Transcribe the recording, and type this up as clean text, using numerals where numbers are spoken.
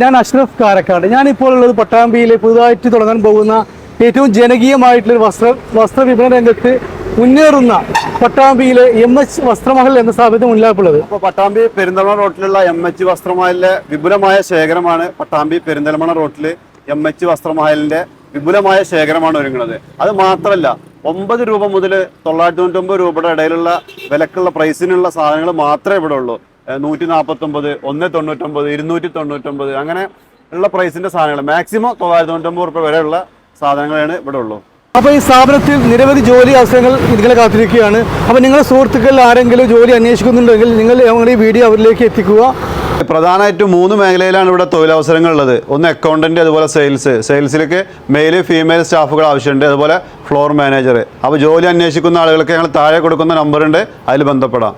ഞാൻ അഷ്റഫ് കാരക്കാട്. ഞാനിപ്പോൾ ഉള്ളത് പട്ടാമ്പിയിലെ പുതുതായിട്ട് തുടങ്ങാൻ പോകുന്ന ഏറ്റവും ജനകീയമായിട്ടുള്ള വസ്ത്ര വിപണന രംഗത്ത് മുന്നേറുന്ന പട്ടാമ്പിയിലെ MH വസ്ത്രമഹൽ എന്ന സ്ഥാപനത്തിന് മുന്നിലാണുള്ളത്. അപ്പോൾ പട്ടാമ്പി പെരിന്തൽമണ്ണ റോട്ടിലുള്ള MH വസ്ത്രമഹലിന്റെ വിപുലമായ ശേഖരമാണ്. പട്ടാമ്പി പെരിന്തൽമണ്ണ റോട്ടിൽ MH വസ്ത്രമഹലിന്റെ വിപുലമായ ശേഖരമാണ് ഒരുങ്ങുന്നത്. അത് മാത്രമല്ല, 9 രൂപ മുതൽ 999 രൂപയുടെ ഇടയിലുള്ള വിലക്കുള്ള പ്രൈസിനുള്ള സാധനങ്ങൾ മാത്രമേ ഇവിടെ ഉള്ളൂ. 149, 199, 299 അങ്ങനെ ഉള്ള പ്രൈസിന്റെ സാധനങ്ങൾ മാക്സിമം 999 രൂപ വരെയുള്ള സാധനങ്ങളാണ് ഇവിടെ ഉള്ളൂ. അപ്പോൾ ഈ സ്ഥാപനത്തിൽ നിരവധി ജോലി അവസരങ്ങൾ നിങ്ങളെ കാത്തിരിക്കുകയാണ്. അപ്പോൾ നിങ്ങളുടെ സുഹൃത്തുക്കളിൽ ആരെങ്കിലും ജോലി അന്വേഷിക്കുന്നുണ്ടെങ്കിൽ നിങ്ങൾ ഞങ്ങളുടെ ഈ വീഡിയോ അവരിലേക്ക് എത്തിക്കുക. പ്രധാനമായിട്ടും 3 മേഖലയിലാണ് ഇവിടെ തൊഴിലവസരങ്ങൾ ഉള്ളത്. ഒന്ന് അക്കൗണ്ടന്റ്, അതുപോലെ സെയിൽസിലേക്ക് മെയിൽ ഫീമെയിൽ സ്റ്റാഫുകൾ ആവശ്യമുണ്ട്, അതുപോലെ ഫ്ലോർ മാനേജർ. അപ്പോൾ ജോലി അന്വേഷിക്കുന്ന ആളുകൾക്ക് ഞങ്ങൾ താഴെ കൊടുക്കുന്ന നമ്പറുണ്ട്, അതിൽ ബന്ധപ്പെടാം.